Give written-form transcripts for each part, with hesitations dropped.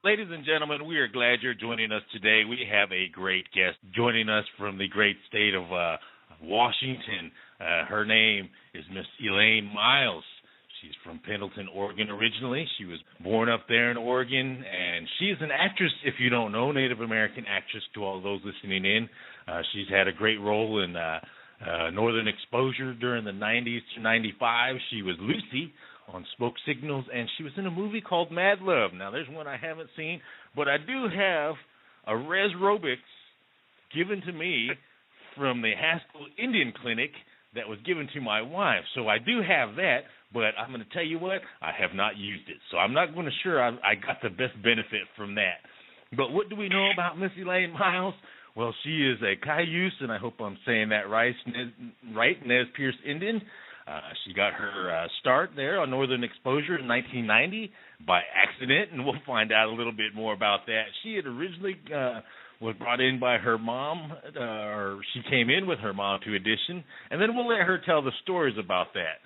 Ladies and gentlemen, we are glad you're joining us today. We have a great guest joining us from the great state of Washington. Her name is Miss Elaine Miles. She's from Pendleton, Oregon originally. She was born up there in Oregon, and she's an actress, if you don't know, Native American actress to all those listening in. She's had a great role in Northern Exposure during the 90s to 95. She was Lucy on Smoke Signals, and she was in a movie called Mad Love. Now, there's one I haven't seen, but I do have a res aerobics given to me from the Haskell Indian Clinic that was given to my wife. So I do have that, but I'm going to tell you what, I have not used it. So I'm not going to sure I got the best benefit from that. But what do we know about Miss Elaine Miles? Well, she is a Cayuse, and I hope I'm saying that right, Nez Perce Indian. She got her start there on Northern Exposure in 1990 by accident, and we'll find out a little bit more about that. She had originally was brought in by her mom, or she came in with her mom to audition, and then we'll let her tell the stories about that.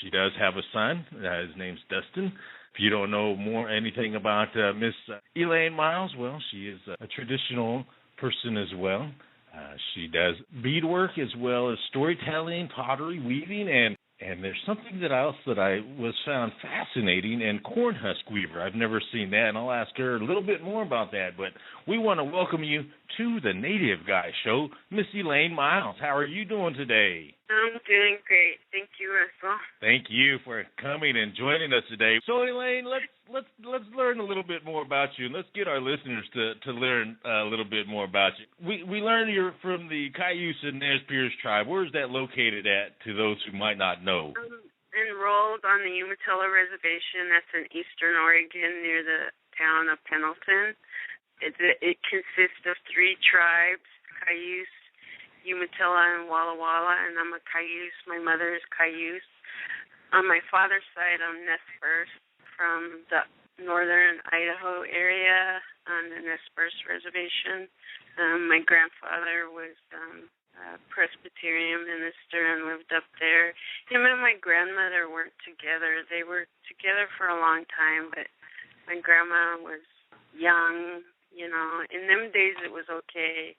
She does have a son. His name's Dustin. If you don't know anything about Miss Elaine Miles, well, she is a traditional person as well. She does beadwork as well as storytelling, pottery, weaving, and there's something else that I was found fascinating, and corn husk weaver. I've never seen that, and I'll ask her a little bit more about that. But we want to welcome you to the Native Guy Show, Miss Elaine Miles. How are you doing today? I'm doing great. Thank you, Russell. Thank you for coming and joining us today. So, Elaine, let's learn a little bit more about you, and let's get our listeners to learn a little bit more about you. We learned you're from the Cayuse and Nez Perce tribe. Where is that located at, to those who might not know? I'm enrolled on the Umatilla Reservation. That's in eastern Oregon near the town of Pendleton. It consists of 3 tribes, Cayuse, Umatilla, and Walla Walla, and I'm a Cayuse. My mother is Cayuse. On my father's side, I'm Nez Perce from the northern Idaho area on the Nez Perce Reservation. My grandfather was a Presbyterian minister and lived up there. Him and my grandmother weren't together. They were together for a long time, but my grandma was young. You know, in them days it was okay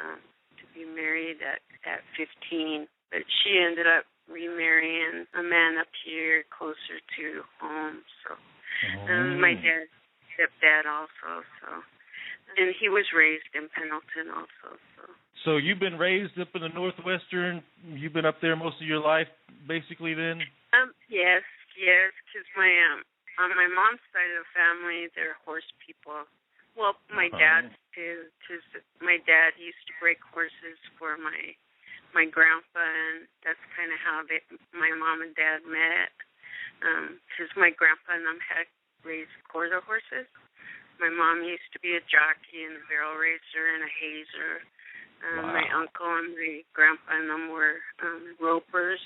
to be married at 15, but she ended up remarrying a man up here closer to home. So, my stepdad also. So, and he was raised in Pendleton also. So you've been raised up in the Northwestern. You've been up there most of your life, basically. Then. Yes, because on my mom's side of the family, they're horse people. Well, my dad too, because my dad used to break horses for my grandpa, and that's kind of how my mom and dad met. Because my grandpa and them had raised quarter horses. My mom used to be a jockey and a barrel racer and a hazer. Wow. My uncle and my grandpa and them were ropers.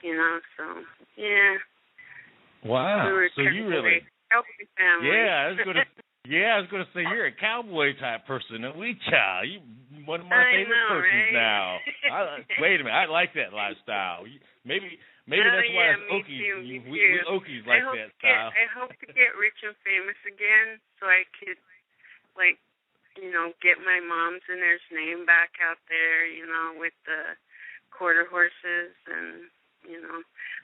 You know, so yeah. Wow. We were so you really cowboy family. Yeah, I was going to say you're a cowboy type person. You're one of my favorite persons right? now. Wait a minute, I like that lifestyle. Maybe that's why it's Okies. We Okies like that style. I hope to get rich and famous again, so I could get my mom's and there's name back out there, with the quarter horses. And,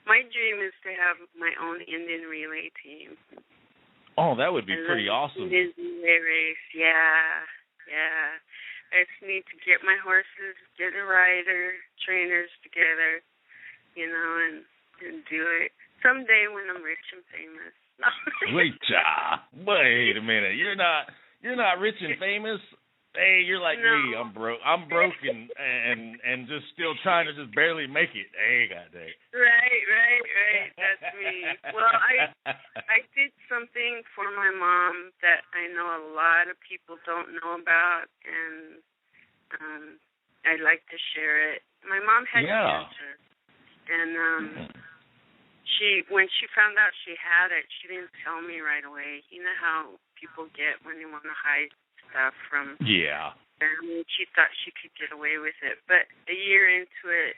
my dream is to have my own Indian relay team. Oh, that would be pretty awesome. Indian relay race, yeah. I just need to get my horses, get a rider, trainers together, and do it someday when I'm rich and famous. Wait a minute. You're not rich and famous. Hey, you're like me. I'm broke. I'm broken and just still trying to just barely make it. Hey, goddamn. Right. That's me. Well, I did something for my mom that I know a lot of people don't know about, and I'd like to share it. My mom had cancer, and when she found out she had it, she didn't tell me right away. You know how people get when they want to hide stuff from family. She thought she could get away with it, but a year into it,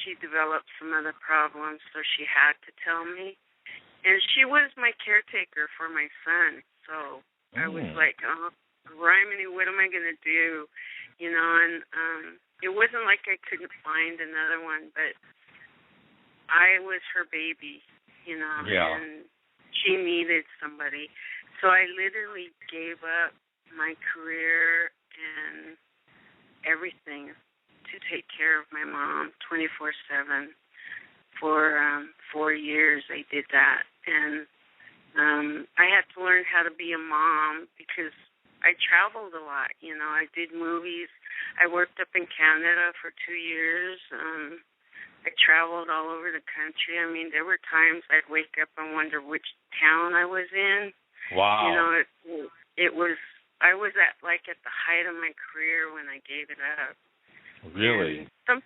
she developed some other problems, so she had to tell me. And she was my caretaker for my son, so I was like, oh, Rhymany, what am I going to do? And it wasn't like I couldn't find another one, but I was her baby, and she needed somebody. So I literally gave up my career and everything to take care of my mom 24/7. For 4 years I did that, and I had to learn how to be a mom because I traveled a lot. I did movies. I worked up in Canada for 2 years. I traveled all over the country. I mean, there were times I'd wake up and wonder which town I was in. Wow. I was at the height of my career when I gave it up. Really? And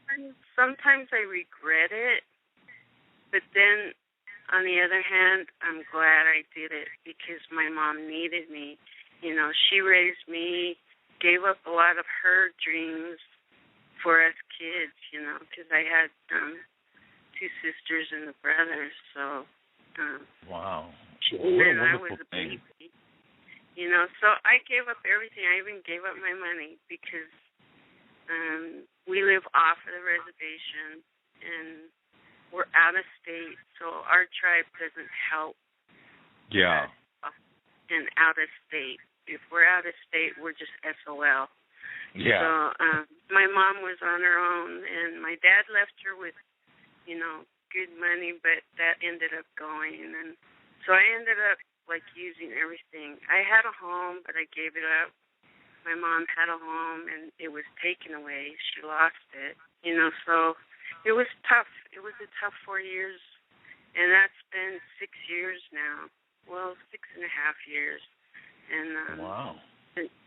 sometimes I regret it, but then on the other hand, I'm glad I did it because my mom needed me. She raised me, gave up a lot of her dreams for us kids, because I had 2 sisters and a brother, so wow. And then I was a baby. So I gave up everything. I even gave up my money because we live off of the reservation and we're out of state, so our tribe doesn't help. Yeah. And out of state. If we're out of state, we're just SOL. Yeah. So my mom was on her own, and my dad left her with, good money, but that ended up going. And so I ended up, using everything. I had a home, but I gave it up. My mom had a home, and it was taken away. She lost it. So it was tough. It was a tough 4 years, and that's been 6 years now. Well, 6.5 years. And wow.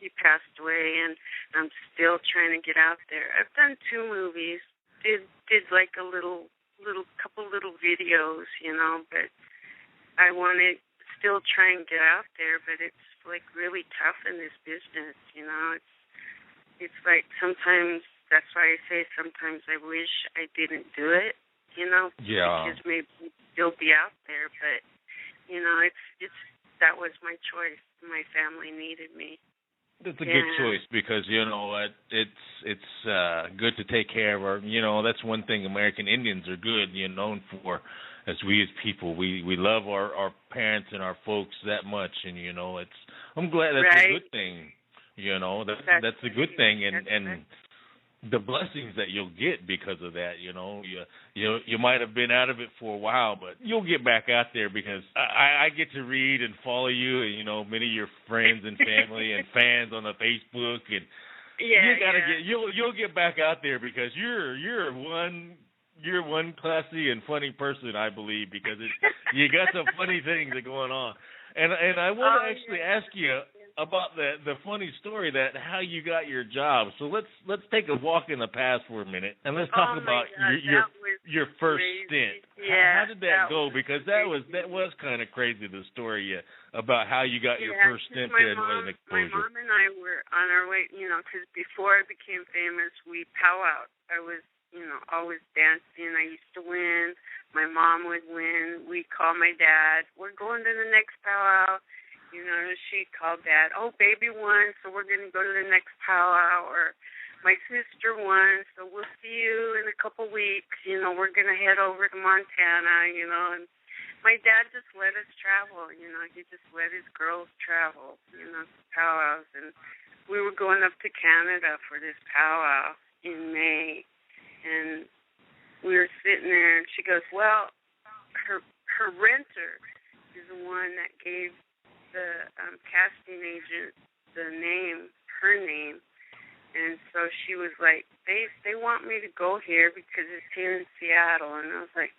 He passed away, and I'm still trying to get out there. I've done 2 movies, did a couple little videos, but I want to still try and get out there, but it's really tough in this business, It's like sometimes, that's why I say sometimes I wish I didn't do it, Yeah. Because maybe I'd still be out there, but, that was my choice. My family needed me. It's a good choice because it's good to take care of our. That's one thing American Indians are good. Known for, as we as people, we love our parents and our folks that much, and I'm glad that's a good thing. That's a good thing, and the blessings that you'll get because of that. You might have been out of it for a while, but you'll get back out there because I get to read and follow you, and many of your friends and family and fans on the Facebook, and you'll get back out there because you're one classy and funny person, I believe, because you got some funny things that are going on, and I want to actually ask you about the funny story that how you got your job. So let's take a walk in the past for a minute and let's talk about your first stint. Yeah, how did that go? Because that was kind of crazy, the story about how you got your first stint in with an exposure. My mom and I were on our way, because before I became famous, we powwowed. I was, always dancing. I used to win. My mom would win. We'd call my dad. We're going to the next powwow. You know, she called Dad, oh, baby won, so we're going to go to the next powwow, or my sister won, so we'll see you in a couple weeks. You know, we're going to head over to Montana, you know. And my dad just let us travel, you know. He just let his girls travel, you know, to powwows. And we were going up to Canada for this powwow in May. And we were sitting there, and she goes, well, her renter is the one that gave the casting agent her name. And so she was like, they want me to go here because it's here in Seattle. And I was like,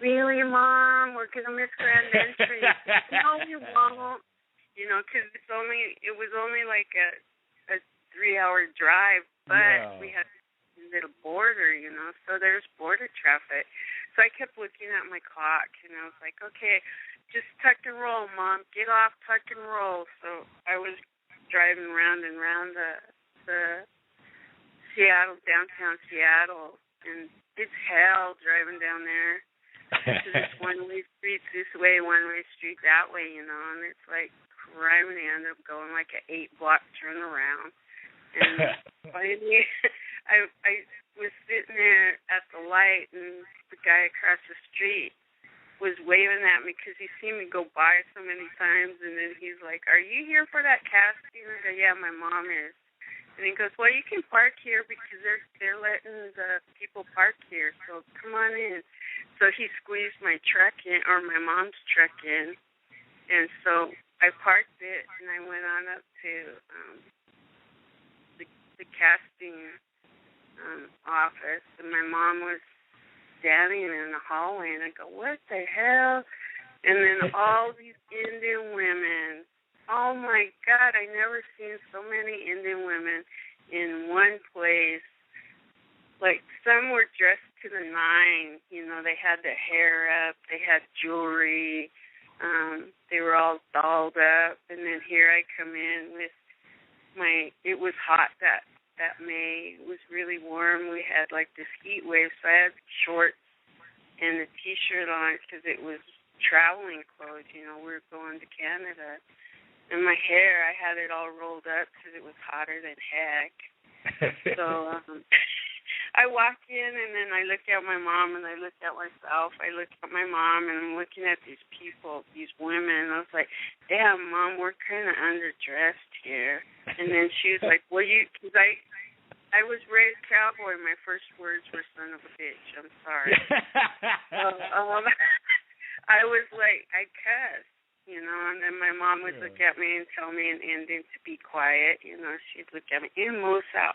really, Mom? We're going to miss Grand Entry. No, we won't. You know, because it was only like a 3-hour drive, but we had a little border, you know, so there's border traffic. So I kept looking at my clock, and I was like, okay, just tuck and roll, Mom. Get off, tuck and roll. So I was driving round and round the Seattle, downtown Seattle, and it's hell driving down there. It's one-way streets this way, one-way street that way, you know, and it's like crime. They end up going like an 8-block turnaround. And finally, I was sitting there at the light, and the guy across the street was waving at me because he seen me go by so many times, and then he's like, are you here for that casting? I go, yeah, my mom is. And he goes, well, you can park here because they're letting the people park here, so come on in. So he squeezed my truck in, or my mom's truck in, and so I parked it, and I went on up to the casting office, and my mom was standing in the hallway, and I go, what the hell? And then all these Indian women. Oh, my God, I never seen so many Indian women in one place. Like, some were dressed to the nines. You know, they had their hair up. They had jewelry. They were all dolled up. And then here I come in with it was hot that May. It was really warm. We had, like, this heat wave, so I had shorts and a T-shirt on because it was traveling clothes. You know, we were going to Canada. And my hair, I had it all rolled up because it was hotter than heck. So I walk in, and then I look at my mom, and I look at myself. I look at my mom, and I'm looking at these people, these women. And I was like, damn, Mom, we're kind of underdressed here. And then she was like, well, because I was raised cowboy. My first words were son of a bitch. I'm sorry. So, I was like, I cussed. You know, and then my mom would look at me and tell me in Indian to be quiet. You know, she'd look at me, in Musa.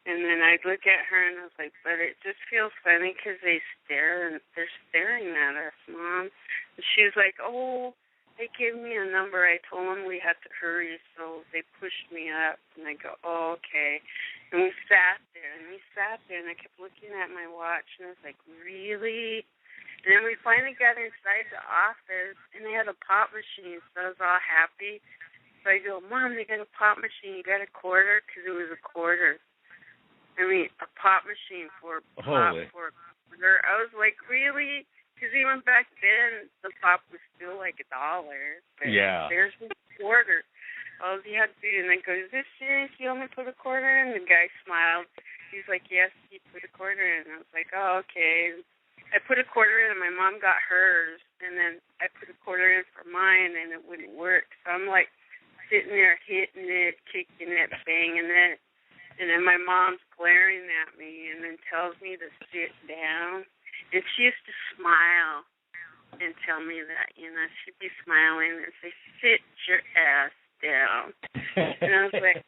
And then I'd look at her, and I was like, but it just feels funny because they're staring at us, Mom. And she was like, oh, they gave me a number. I told them we had to hurry, so they pushed me up. And I go, oh, okay. And we sat there, and I kept looking at my watch, and I was like, really? And then we finally got inside the office, and they had a pop machine, so I was all happy. So I go, Mom, they got a pop machine. You got a quarter? Because it was a quarter. I mean, a pop machine for a quarter. I was like, really? Because even back then, the pop was still like $1. But there's a quarter. All you had to do, and I go, is this serious? You only put a quarter in? The guy smiled. He's like, yes, he put a quarter in. I was like, oh, okay. I put a quarter in, and my mom got hers, and then I put a quarter in for mine, and it wouldn't work. So I'm, like, sitting there hitting it, kicking it, banging it, and then my mom's glaring at me and then tells me to sit down. And she used to smile and tell me that, you know. She'd be smiling and say, sit your ass down. And I was like,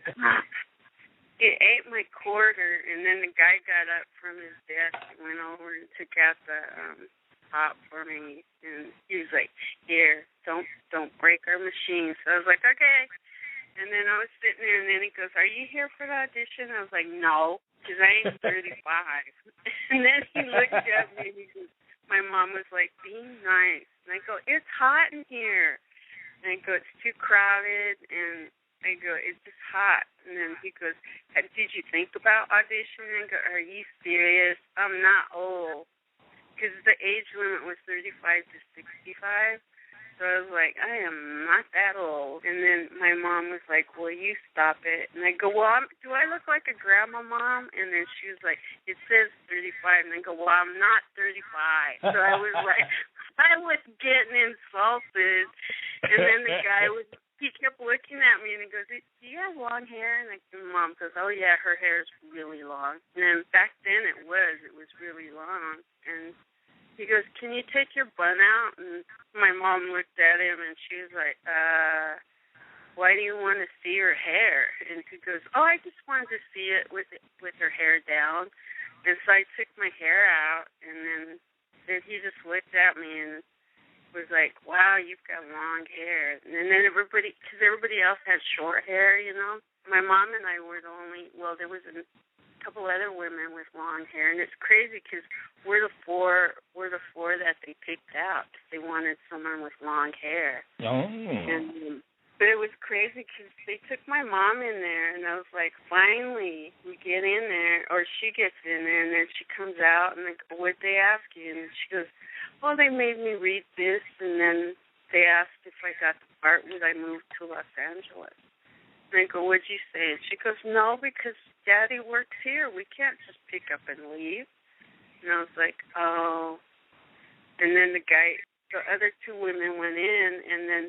It ate my quarter, and then the guy got up from his desk and went over and took out the pop for me, and he was like, here, don't break our machine. So I was like, okay. And then I was sitting there, and then he goes, are you here for the audition? I was like, no, because I ain't 35. And then he looked at me, and he goes, my mom was like, be nice. And I go, it's hot in here. And I go, it's too crowded, and I go, it's just hot. And then he goes, did you think about auditioning? I go, are you serious? I'm not old. Because the age limit was 35 to 65. So I was like, I am not that old. And then my mom was like, well, you stop it. And I go, well, do I look like a grandma, Mom? And then she was like, it says 35. And I go, well, I'm not 35. So I was like, I was getting insulted. And then the guy he kept looking at me and he goes, do you have long hair? And Mom goes, oh yeah, her hair is really long. And then back then it was really long. And he goes, can you take your bun out? And my mom looked at him and she was like, why do you want to see her hair? And he goes, oh, I just wanted to see it with her hair down. And so I took my hair out, and then he just looked at me and was like, wow, you've got long hair. And then everybody else had short hair, you know. My mom and I were the only, well, there was a couple other women with long hair, and it's crazy because we're the four that they picked out. They wanted someone with long hair. Oh. But it was crazy because they took my mom in there, and I was like, finally, we get in there, or she gets in there, and then she comes out, and they go, what'd they ask you? And she goes, well, they made me read this, and then they asked if I got the part, would I move to Los Angeles? And I go, what'd you say? And she goes, no, because Daddy works here. We can't just pick up and leave. And I was like, oh. And then the other two women went in, and then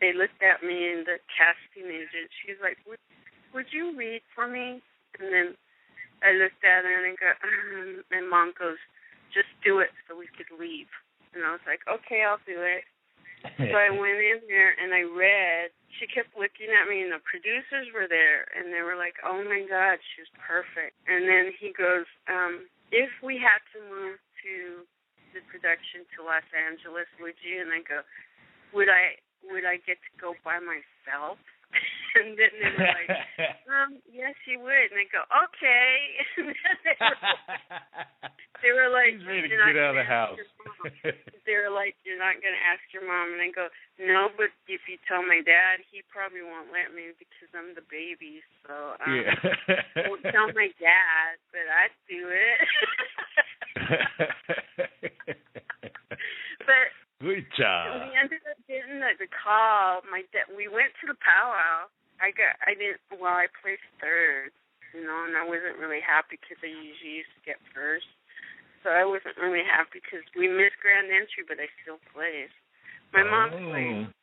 they looked at me, and the casting agent, she's like, would you read for me? And then I looked at her, and I go, and Mom goes, just do it so we could leave. And I was like, okay, I'll do it. So I went in there, and I read. She kept looking at me, and the producers were there, and they were like, oh, my God, she's perfect. And then he goes, if we had to move to the production to Los Angeles, would you? And I go, would I get to go by myself? And then they were like, yes, you would. And I go, okay. And then they were like, he's ready to get out of the house. They were like, you're not going to ask your mom. And I go, no, but if you tell my dad, he probably won't let me because I'm the baby. So I won't tell my dad, but I'd do it. But good job. We ended up getting the call. We went to the powwow. I placed third, you know, and I wasn't really happy because I usually used to get first. So I wasn't really happy because we missed grand entry, but I still placed. My mom placed.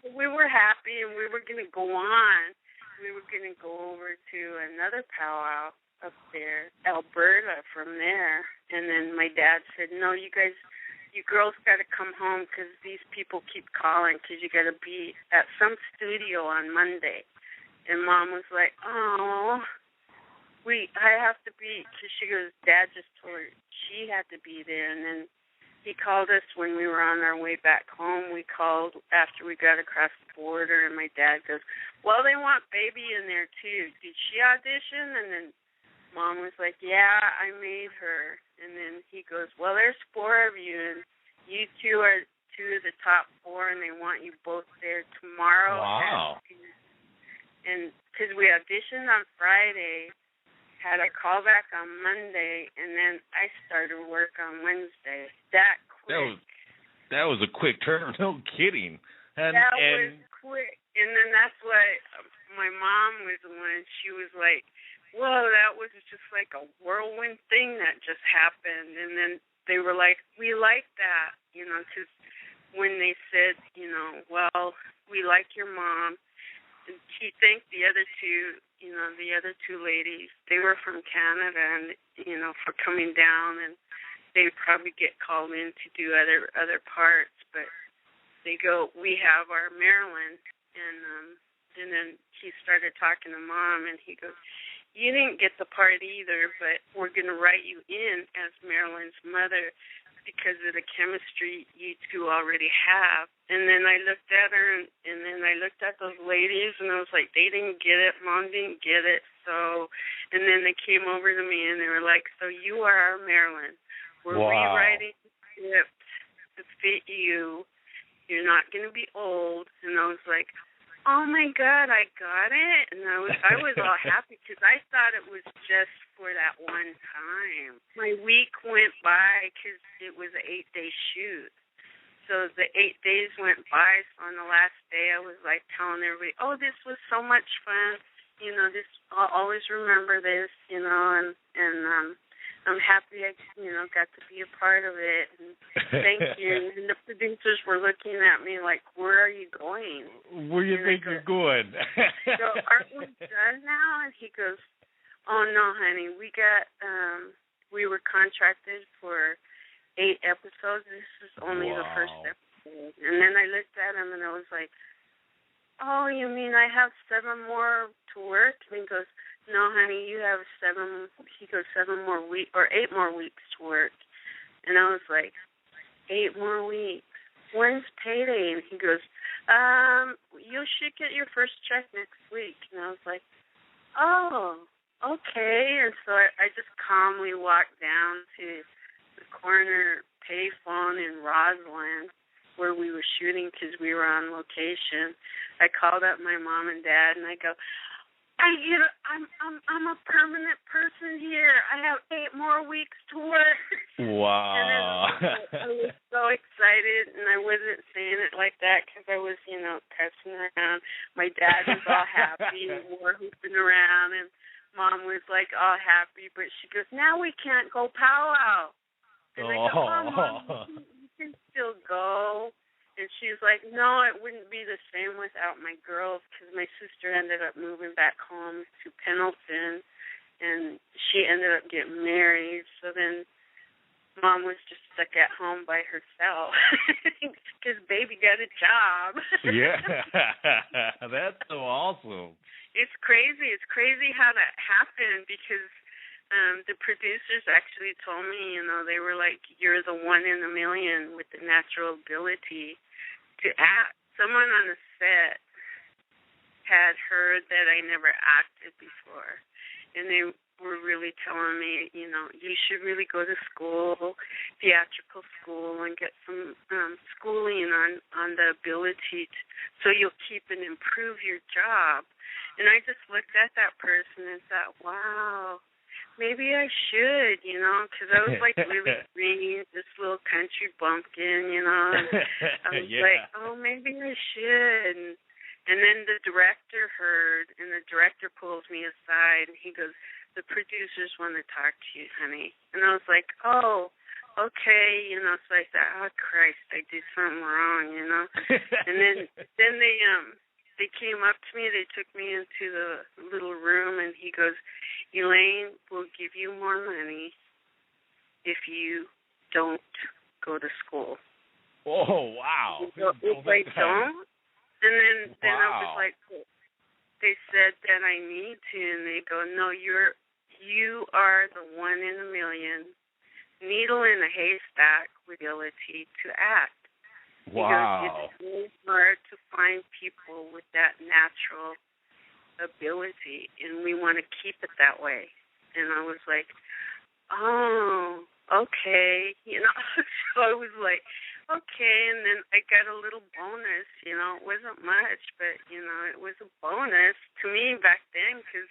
We were happy, and we were going to go on. We were going to go over to another powwow up there, Alberta, from there. And then my dad said, no, you girls got to come home because these people keep calling because you got to be at some studio on Monday. And Mom was like, oh, I have to be, because she goes, Dad just told her she had to be there. And then he called us when we were on our way back home. We called after we got across the border, and my dad goes, well, they want Baby in there too. Did she audition? And then Mom was like, yeah, I made her. And then he goes, well, there's 4 of you, and you two are 2 of the top 4, and they want you both there tomorrow. Wow. And because we auditioned on Friday, had a callback on Monday, and then I started work on Wednesday. That quick. That was a quick turn. No kidding. That was quick. And then that's why my mom was the one. She was like, whoa, that was just like a whirlwind thing that just happened. And then they were like, we like that, you know, because when they said, you know, well, we like your mom. And she thanked the other two, you know, the other 2 ladies. They were from Canada, and, you know, for coming down, and they would probably get called in to do other parts. But they go, we have our Marilyn. And then he started talking to Mom, and he goes, you didn't get the part either, but we're going to write you in as Marilyn's mother because of the chemistry you 2 already have. And then I looked at her, and then I looked at those ladies, and I was like, they didn't get it. Mom didn't get it. So, and then they came over to me, and they were like, so you are our Marilyn. We're rewriting the script to fit you. You're not going to be old. And I was like, oh, my God, I got it. And I was all happy because I thought it was just for that one time. My week went by because it was an 8-day shoot. So the 8 days went by. So on the last day, I was like telling everybody, "Oh, this was so much fun. This I'll always remember this. And I'm happy I got to be a part of it. And thank you." And the producers were looking at me like, "Where are you going? Where you think you're going?" So aren't we done now? And he goes, "Oh no, honey, we were contracted for 8 episodes. This is only the first episode." And then I looked at him and I was like, "Oh, you mean I have 7 more to work?" And he goes, "No, honey, you have 7." He goes, 7 more weeks or 8 more weeks to work. And I was like, 8 more weeks? When's payday? And he goes, you should get your first check next week." And I was like, "Oh, okay." And so I just calmly walked down to the corner payphone in Roseland where we were shooting because we were on location. I called up my mom and dad and I go, I'm a permanent person here. I have 8 more weeks to work." Wow. And then I was so excited, and I wasn't saying it like that because I was, cussing around. My dad was all happy, and we were hooping around, and Mom was like all happy, but she goes, "Now we can't go powwow." And I go, "Oh, Mom, you can still go." And she's like, "No, it wouldn't be the same without my girls," because my sister ended up moving back home to Pendleton, and she ended up getting married. So then Mom was just stuck at home by herself because baby got a job. Yeah, that's so awesome. It's crazy. It's crazy how that happened because the producers actually told me, they were like, "You're the one in a million with the natural ability to act." Someone on the set had heard that I never acted before, and they were really telling me, you should really go to school, theatrical school, and get some schooling on the ability so you'll keep and improve your job. And I just looked at that person and thought, wow, maybe I should, because I was like really green, this little country bumpkin, and I was like, oh, maybe I should. And then the director heard, and the director pulls me aside, and he goes, "The producers want to talk to you, honey." And I was like, oh, okay, so I thought, oh, Christ, I did something wrong, And then they came up to me, they took me into the little room, and he goes, "Elaine, we'll give you more money if you don't go to school." Oh, wow. So if I don't, and then I was like, they said that I need to, and they go, "No, you are the one in a million, needle in a haystack with ability to act." Wow. It's really hard to find people with that natural ability, and we want to keep it that way. And I was like, oh, okay. So I was like, okay. And then I got a little bonus, it wasn't much, but, it was a bonus to me back then because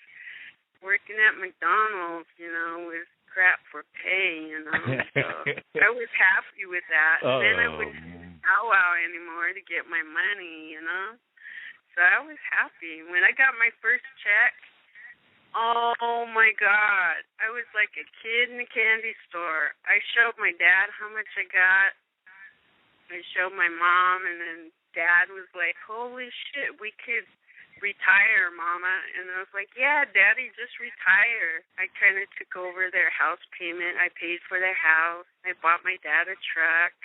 working at McDonald's, was crap for pay, So I was happy with that. And then I wouldn't powwow anymore to get my money, So I was happy. When I got my first check, oh my God, I was like a kid in a candy store. I showed my dad how much I got. I showed my mom, and then Dad was like, "Holy shit, we could retire, Mama." And I was like, "Yeah, Daddy, just retire." I kind of took over their house payment. I paid for their house. I bought my dad a truck.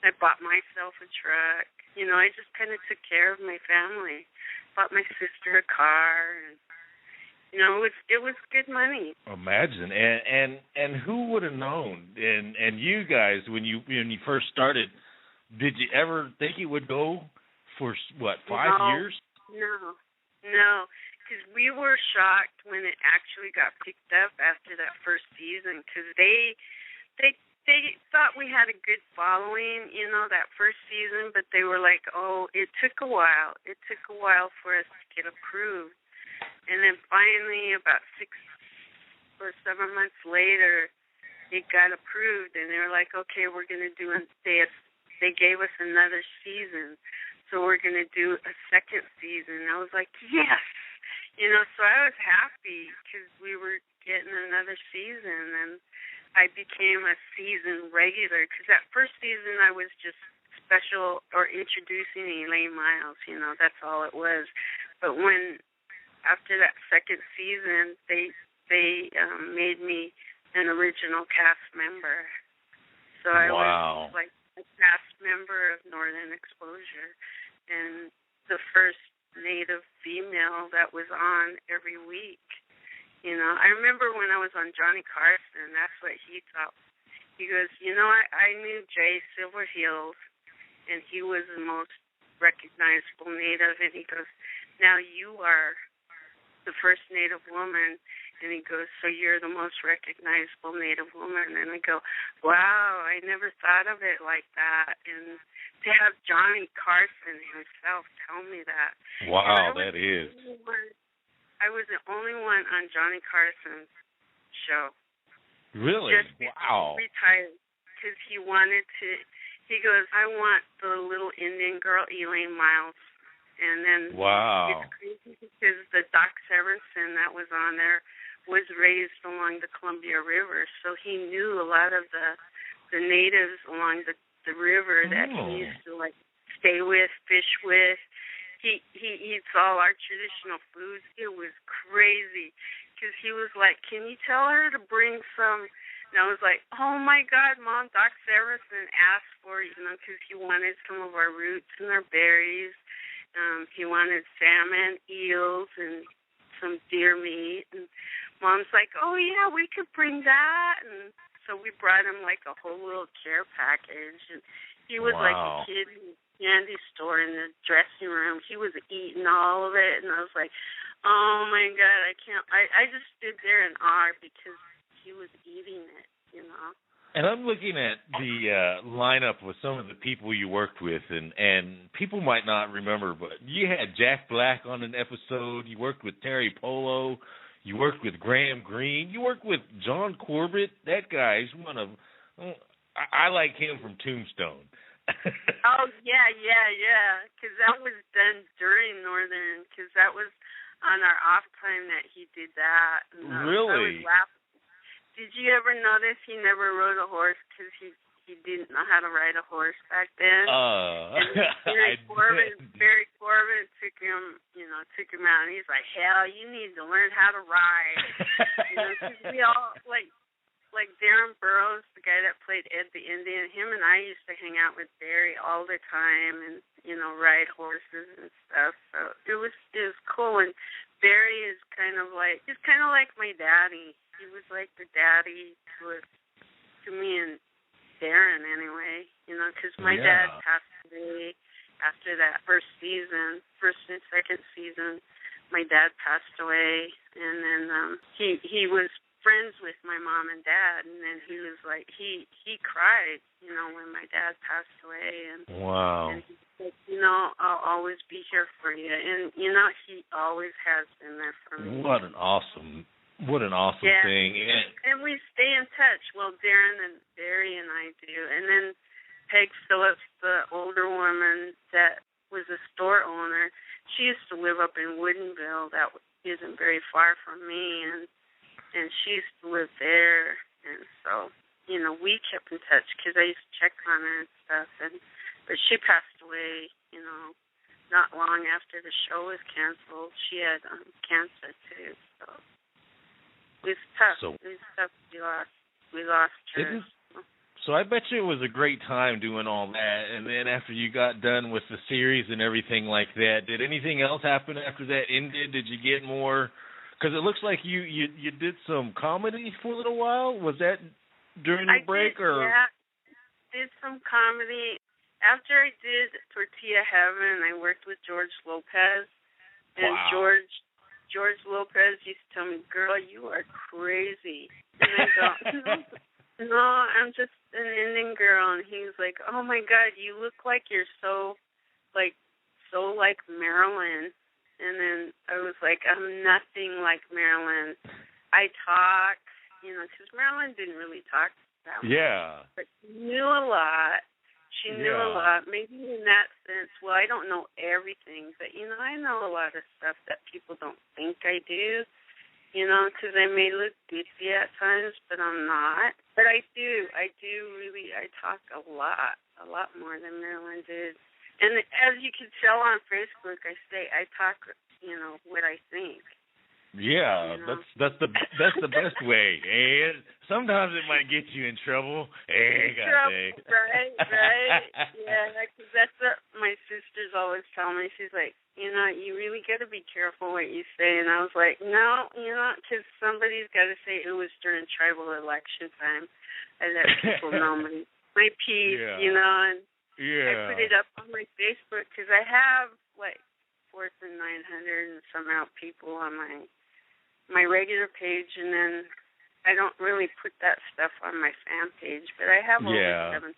I bought myself a truck. I just kind of took care of my family. Bought my sister a car. And, it was good money. Imagine. And who would have known? And you guys, when you first started, did you ever think it would go for, 5 years? No, because we were shocked when it actually got picked up after that first season, because they thought we had a good following, that first season, but they were like, oh, it took a while. It took a while for us to get approved. And then finally, about 6 or 7 months later, it got approved, and they were like, okay, we're going to do a they gave us another season. So we're going to do a second season. I was like, yes! So I was happy because we were getting another season, and I became a season regular because that first season I was just special or introducing Elaine Miles, that's all it was. But after that second season, they made me an original cast member. So I was like a cast member of Northern Exposure, and the first Native female that was on every week. I remember when I was on Johnny Carson, that's what he thought. He goes, I knew Jay Silverheels, and he was the most recognizable Native, and he goes, now you are the first Native woman. And he goes, so you're the most recognizable Native woman. And I go, wow, I never thought of it like that. And to have Johnny Carson himself tell me that. Wow, that is. I was the only one on Johnny Carson's show. Really? Just wow. Retired. Because he goes, I want the little Indian girl, Elaine Miles. And then it's crazy because the Doc Severinsen that was on there was raised along the Columbia River, so he knew a lot of the natives along the river that he used to stay with, fish with. He eats all our traditional foods. It was crazy because he was like, "Can you tell her to bring some?" And I was like, "Oh my God, Mom!" Doc Severinsen asked for because he wanted some of our roots and our berries. He wanted salmon, eels, and some deer meat. And Mom's like, oh, yeah, we could bring that. And so we brought him a whole little care package. And he was like a kid in the candy store in the dressing room. He was eating all of it. And I was like, oh, my God, I can't. I just stood there in awe because he was eating it, And I'm looking at the lineup with some of the people you worked with, and people might not remember, but you had Jack Black on an episode. You worked with Terry Polo. You worked with Graham Greene. You worked with John Corbett. That guy is one of I like him from Tombstone. Oh, yeah. Because that was done during Northern, because that was on our off time that he did that. And, really? I was laughing. Did you ever notice he never rode a horse because he didn't know how to ride a horse back then? Barry Corbin took him out, and he's like, hell, you need to learn how to ride. Because we all, like Darren Burroughs, the guy that played Ed the Indian, him and I used to hang out with Barry all the time and, ride horses and stuff. So it was cool. And Barry is he's kind of like my daddy. He was like the daddy to me and Darren anyway, because my dad passed away after that first and second season. My dad passed away, and then he was friends with my mom and dad, and then he was like, he cried, when my dad passed away. And, wow. And he said, I'll always be here for you. And, he always has been there for me. What an awesome thing. And we stay in touch. Well, Darren and Barry and I do. And then Peg Phillips, the older woman that was a store owner, she used to live up in Woodinville. That isn't very far from me. And she used to live there. And so, we kept in touch because I used to check on her and stuff. But she passed away, not long after the show was canceled. She had cancer, too. So it was tough. We lost her. So I bet you it was a great time doing all that. And then after you got done with the series and everything like that, did anything else happen after that ended? Did you get more? Because it looks like you did some comedy for a little while. Was that during the break? Yeah, did some comedy. After I did Tortilla Heaven, I worked with George Lopez. And George Lopez used to tell me, girl, you are crazy. And I go, no, I'm just an Indian girl. And he was like, oh, my God, you look like you're so like Marilyn. And then I was like, I'm nothing like Marilyn. I talk, because Marilyn didn't really talk that much. Yeah. But she knew a lot. She knew a lot, maybe in that sense. Well, I don't know everything, but, I know a lot of stuff that people don't think I do, because I may look ditzy at times, but I'm not. But I do really, I talk a lot more than Marilyn did. And as you can tell on Facebook, I talk, what I think. Yeah, that's the best way. And sometimes it might get you in trouble. Hey, right. Yeah, because that's what my sisters always tell me. She's like, you really got to be careful what you say. And I was like, no, because somebody's got to say it was during tribal election time. I let people know my piece, and I put it up on my Facebook because I have like 4,900 and some out people on my regular page, and then I don't really put that stuff on my fan page, but I have over 7,000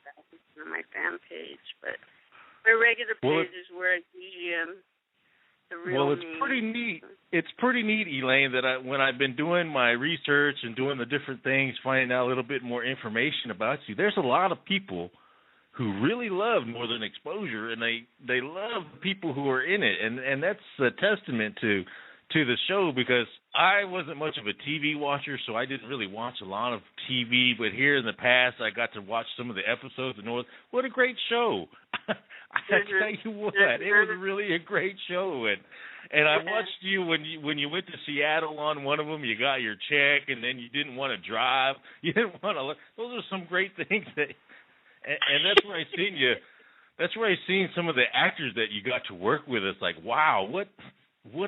on my fan page. But my regular page is where I usually am. It's pretty neat. It's pretty neat, Elaine, that when I've been doing my research and doing the different things, finding out a little bit more information about you, there's a lot of people who really love Northern Exposure, and they love the people who are in it, and that's a testament to the show, because I wasn't much of a TV watcher, so I didn't really watch a lot of TV, but here in the past I got to watch some of the episodes of North. What a great show. I tell you what, it was really a great show, and I watched you when you went to Seattle on one of them. You got your check, and then you didn't want to drive. You didn't want to. Those are some great things and that's where I seen you. That's where I seen some of the actors that you got to work with. It's like, wow, what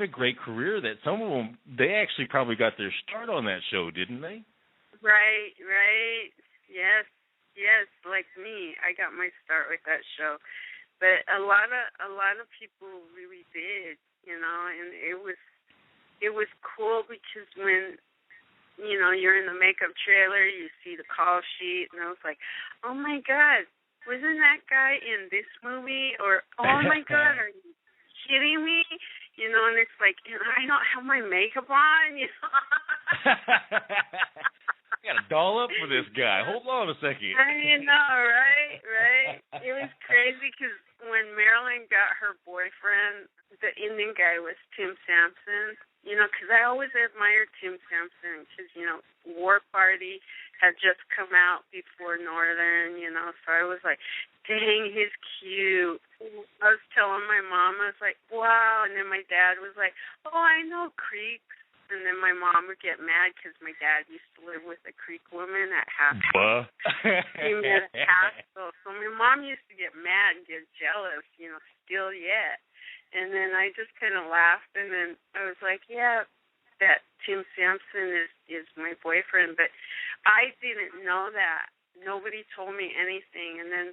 a great career that some of them, they actually probably got their start on that show, didn't they? Right. Yes, like me. I got my start with that show. But a lot of people really did, and it was cool because when you're in the makeup trailer, you see the call sheet, and I was like, oh my God, wasn't that guy in this movie? Or, oh my God, are you kidding me? And it's like, I don't have my makeup on, I got to doll up for this guy. Hold on a second. I know, right? It was crazy because when Marilyn got her boyfriend, the Indian guy was Tim Samson, because I always admired Tim Samson because, War Party had just come out before Northern, so I was like, dang, he's cute. I was telling my mom, I was like, wow, and then my dad was like, oh, I know Creeks. And then my mom would get mad because my dad used to live with a Creek woman at Haskell. He met at Haskell. So my mom used to get mad and get jealous, still yet. And then I just kind of laughed, and then I was like, yeah, that Tim Samson is my boyfriend. But I didn't know that. Nobody told me anything. And then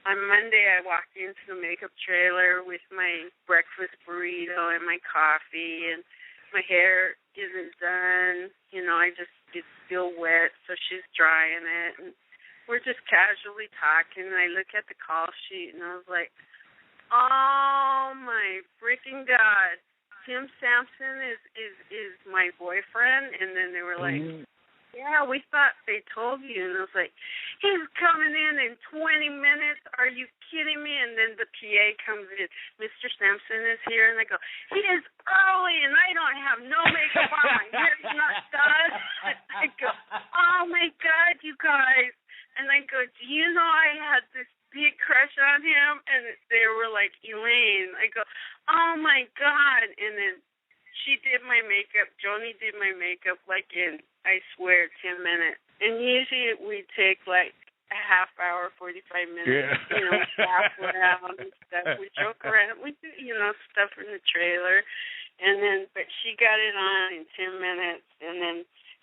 on Monday I walked into the makeup trailer with my breakfast burrito and my coffee, and my hair isn't done, it's still wet, so she's drying it, and we're just casually talking, and I look at the call sheet, and I was like, oh my freaking God, Tim Samson is my boyfriend. And then they were like, yeah, we thought they told you. And I was like, he's coming in 20 minutes. Are you kidding me? And then the PA comes in. Mr. Samson is here. And I go, he is early, and I don't have no makeup on. My hair's not done. I go, oh, my God, you guys. And I go, do you know I had this big crush on him? And they were like, Elaine. I go, oh, my God. And then she did my makeup. Joni did my makeup like in, I swear, 10 minutes. And usually we take like a half hour, 45 minutes, laugh around and stuff. We joke around. We do, stuff in the trailer. And then, but she got it on in 10 minutes. And then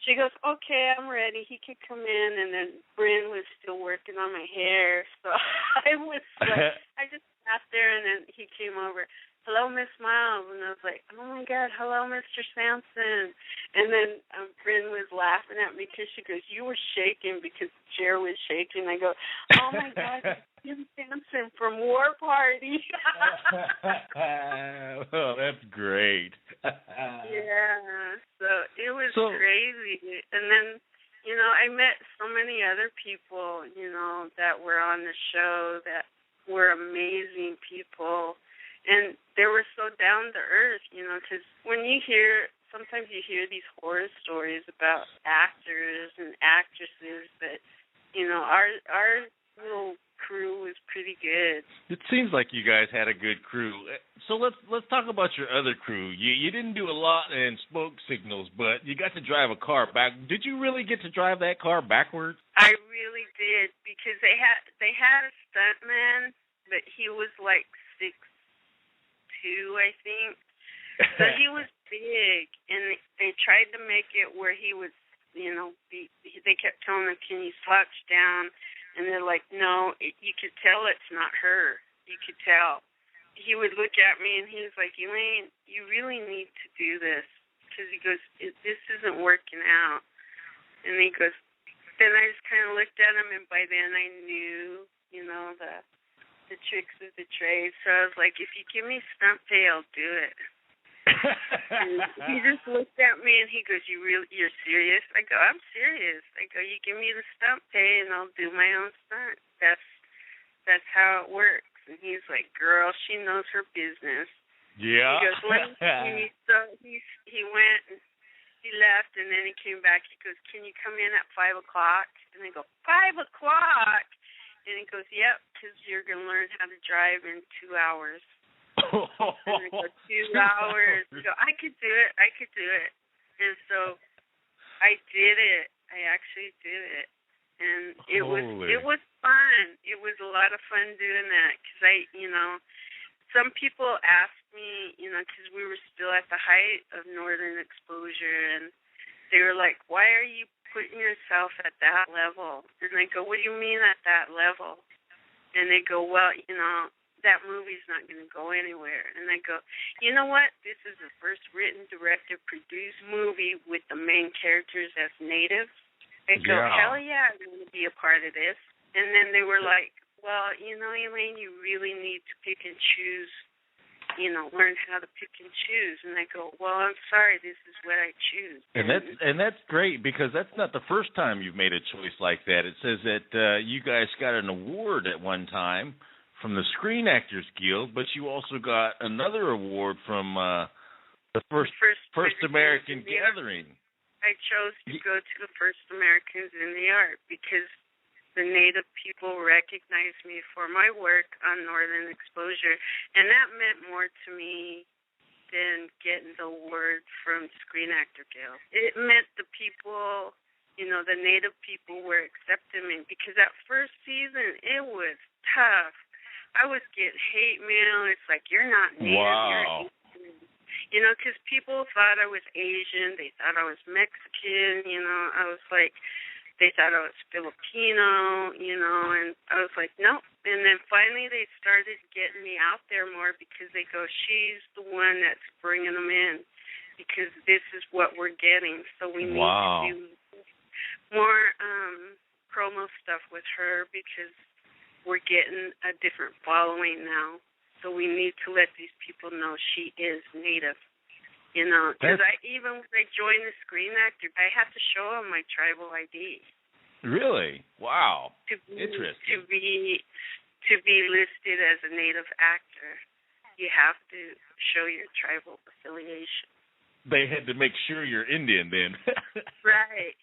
she goes, okay, I'm ready. He could come in. And then Bryn was still working on my hair. So I was like, I just sat there, and then he came over. Hello, Miss Miles. And I was like, oh, my God, hello, Mr. Samson. And then Bryn was laughing at me because she goes, you were shaking because the chair was shaking. I go, oh, my God, Tim Samson from War Party. Well, that's great. Yeah, so it was crazy. And then, I met so many other people, that were on the show that sometimes you hear these horror stories about actors and actresses, but our little crew was pretty good. It seems like you guys had a good crew. So let's talk about your other crew. You didn't do a lot in smoke signals, but you got to drive a car back. Did you really get to drive that car backwards? I really did, because they had a stuntman, but he was like 6'2", I think. So he was big, and they tried to make it where he was, they kept telling him, "Can you slouch down?" And they're like, "No." You could tell it's not her. You could tell. He would look at me, and he was like, "Elaine, you really need to do this," because he goes, "This isn't working out." And he goes, then I just kind of looked at him, and by then I knew, the tricks of the trade. So I was like, "If you give me stunt pay, I'll do it." He just looked at me and he goes, "You're serious?" I go, "I'm serious." I go, "You give me the stunt pay and I'll do my own stunt." That's how it works. And he's like, "Girl, she knows her business." Yeah. He goes, so he went and he left, and then he came back. He goes, "Can you come in at 5 o'clock?" And I go, 5 o'clock? And he goes, "Yep, because you're going to learn how to drive in 2 hours." And I go, 2 hours. I go, I could do it. And so I did it. I actually did it. And it was fun. It was a lot of fun doing that, because some people asked me, because we were still at the height of northern exposure, and they were like, "Why are you putting yourself at that level?" And I go, "What do you mean at that level?" And they go, "Well, that movie's not going to go anywhere." And I go, "You know what? This is the first written, directed, produced movie with the main characters as natives." I go, Yeah. "Hell yeah, I want to be a part of this." And then they were like, "Well, Elaine, you really need to pick and choose, learn how to pick and choose." And I go, "Well, I'm sorry, this is what I choose." And that's great, because that's not the first time you've made a choice like that. It says that you guys got an award at one time from the Screen Actors Guild, but you also got another award from the first American Gathering. I chose to go to the First Americans in the Art because the Native people recognized me for my work on Northern Exposure, and that meant more to me than getting the award from Screen Actor Guild. It meant the people, the Native people were accepting me, because that first season, it was tough. I was getting hate mail. It's like, "You're not Native, Wow. you're Asian." Because people thought I was Asian. They thought I was Mexican. I was like, they thought I was Filipino, and I was like, nope. And then finally they started getting me out there more, because they go, "She's the one that's bringing them in, because this is what we're getting. So we need to do more promo stuff with her, because we're getting a different following now. So we need to let these people know she is Native." Because even when I joined the Screen Actor, I have to show them my tribal ID. Really? Wow. Interesting. To be listed as a Native actor, you have to show your tribal affiliation. They had to make sure you're Indian then. Right.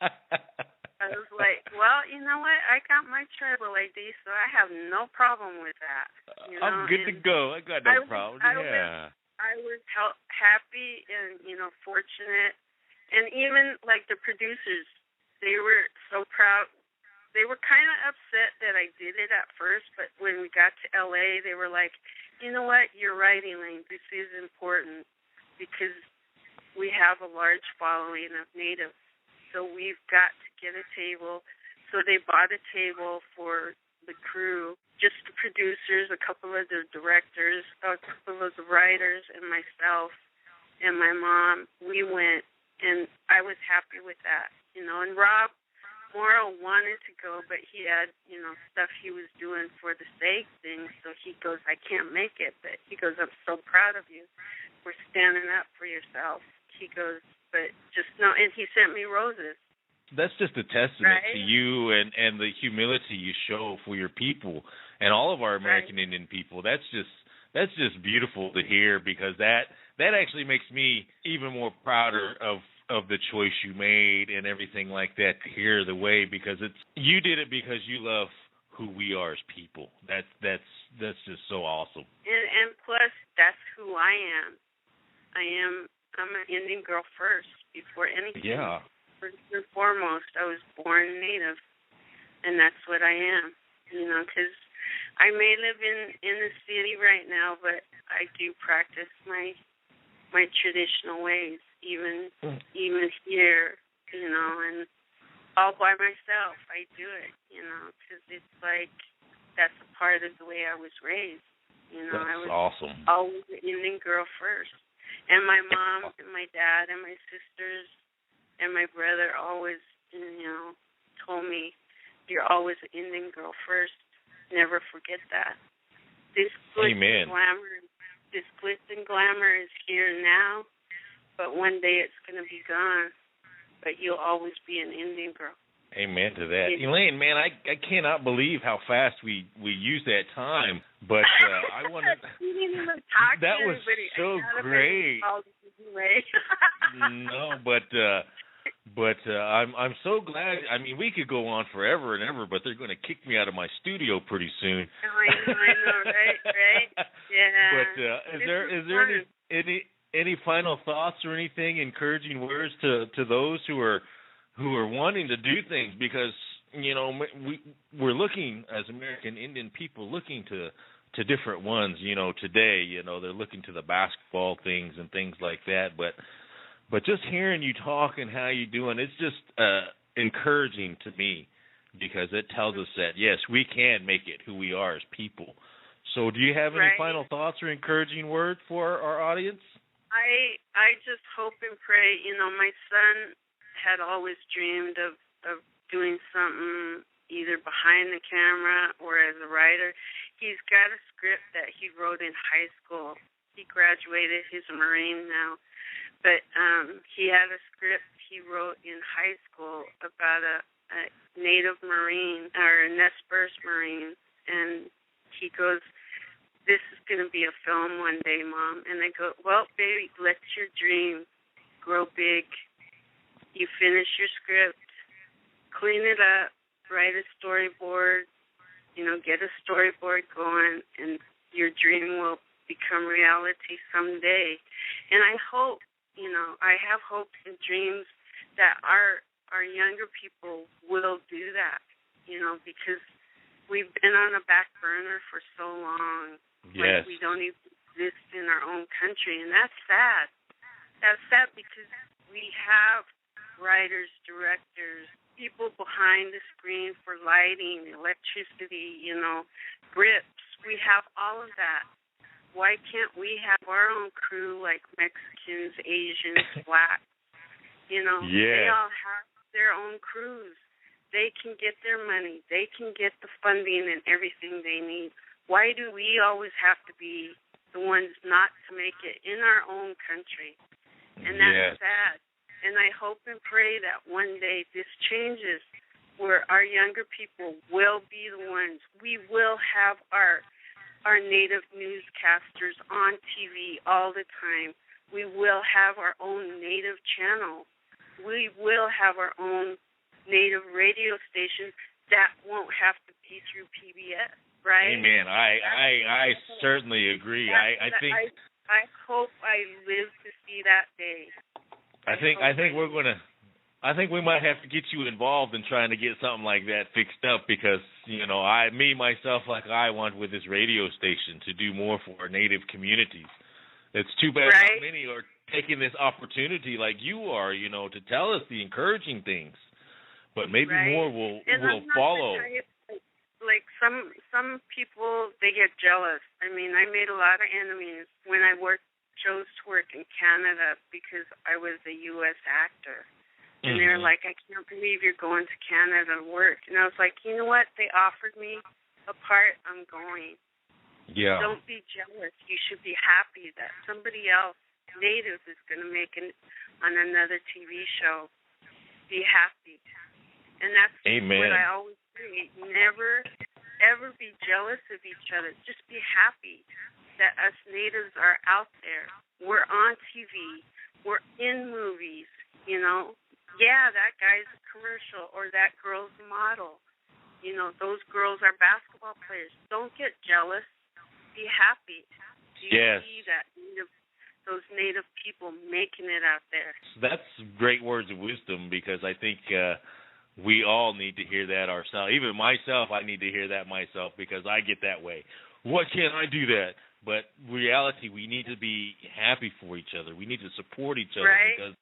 I was like, well, you know what? I got my tribal ID, so I have no problem with that. I'm good to go. I got no problem. I was happy and, fortunate. And even, like, the producers, they were so proud. They were kind of upset that I did it at first, but when we got to L.A., they were like, "You know what? You're right, Elaine. This is important, because we have a large following of Natives. So we've got to get a table." So they bought a table for the crew, just the producers, a couple of the directors, a couple of the writers, and myself and my mom. We went, and I was happy with that, And Rob Morrow wanted to go, but he had, stuff he was doing for the SAG thing. So he goes, "I can't make it." But he goes, "I'm so proud of you. We're standing up for yourself." He goes, "But just know," and he sent me roses. That's just a testament to you and the humility you show for your people and all of our American Indian people. That's just beautiful to hear, because that that actually makes me even more prouder of the choice you made and everything like that to hear the way, because you did it because you love who we are as people. That's just so awesome. And plus, that's who I am. I'm an Indian girl first, before anything. Yeah. First and foremost, I was born Native, and that's what I am. Because I may live in the city right now, but I do practice my traditional ways, even here, and all by myself. I do it, because it's like that's a part of the way I was raised. That's I was awesome. always an Indian girl first. And my mom and my dad and my sisters and my brother always, told me, you're always an Indian girl first. Never forget that. This glitz Amen. and glamour is here now, but one day it's going to be gone. But you'll always be an Indian girl. Amen to that. Elaine, man, I cannot believe how fast we used that time. But I wanted that was so great. No, but I'm so glad. I mean, we could go on forever and ever, but they're going to kick me out of my studio pretty soon. I know, right? Yeah. But is there any final thoughts or anything, encouraging words to those who are wanting to do things, because we're looking as American Indian people, looking to different ones. Today, they're looking to the basketball things and things like that. But just hearing you talk and how you're doing, it's just encouraging to me, because it tells us that yes, we can make it who we are as people. So, do you have any final thoughts or encouraging words for our audience? I just hope and pray. My son had always dreamed of doing something either behind the camera or as a writer. He's got a script that he wrote in high school. He graduated. He's a Marine now. But he had a script he wrote in high school about a Native Marine or a Nez Perce Marine. And he goes, "This is going to be a film one day, Mom." And I go, "Well, baby, let your dream grow big. You finish your script, clean it up, write a storyboard, get a storyboard going, and your dream will become reality someday." And I hope, I have hopes and dreams that our younger people will do that, because we've been on a back burner for so long. Yes. Like we don't even exist in our own country, and that's sad. That's sad because we have writers, directors, people behind the screen for lighting, electricity, grips. We have all of that. Why can't we have our own crew like Mexicans, Asians, Blacks? They all have their own crews. They can get their money. They can get the funding and everything they need. Why do we always have to be the ones not to make it in our own country? And that's sad. And I hope and pray that one day this changes, where our younger people will be the ones. We will have our Native newscasters on TV all the time. We will have our own Native channel. We will have our own Native radio station that won't have to be through PBS, right? Amen. I certainly agree. I think I hope I live to see that day. I think we might have to get you involved in trying to get something like that fixed up, because myself, I want with this radio station to do more for our Native communities. It's too bad not many are taking this opportunity like you are, to tell us the encouraging things. But maybe more will follow. Like some people, they get jealous. I mean, I made a lot of enemies when I chose to work in Canada because I was a U.S. actor. And they're like, "I can't believe you're going to Canada to work." And I was like, you know what? They offered me a part. I'm going. Yeah. Don't be jealous. You should be happy that somebody else, Native, is going to make it on another TV show. Be happy. And that's what I always say. Never, ever be jealous of each other. Just be happy that us Natives are out there. We're on TV. We're in movies, you know. Yeah, that guy's a commercial or that girl's a model. You know, those girls are basketball players. Don't get jealous. Be happy. Do you Yes. see that those native people making it out there? That's great words of wisdom, because I think we all need to hear that ourselves. Even myself, I need to hear that myself, because I get that way. What can I do that? But reality, we need to be happy for each other. We need to support each other, right? because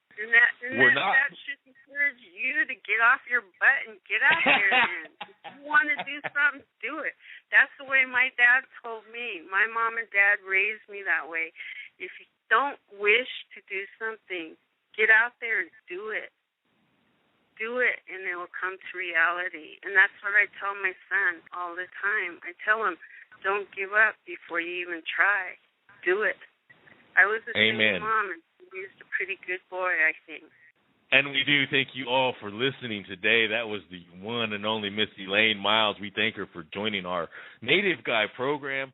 we're not. That should encourage you to get off your butt and get out there. And if you want to do something, do it. That's the way my dad told me. My mom and dad raised me that way. If you don't wish to do something, get out there and do it. Do it, and it will come to reality. And that's what I tell my son all the time. I tell him, don't give up before you even try. Do it. I was a single mom, and he was a pretty good boy, I think. And we do thank you all for listening today. That was the one and only Miss Elaine Miles. We thank her for joining our Native Guy program.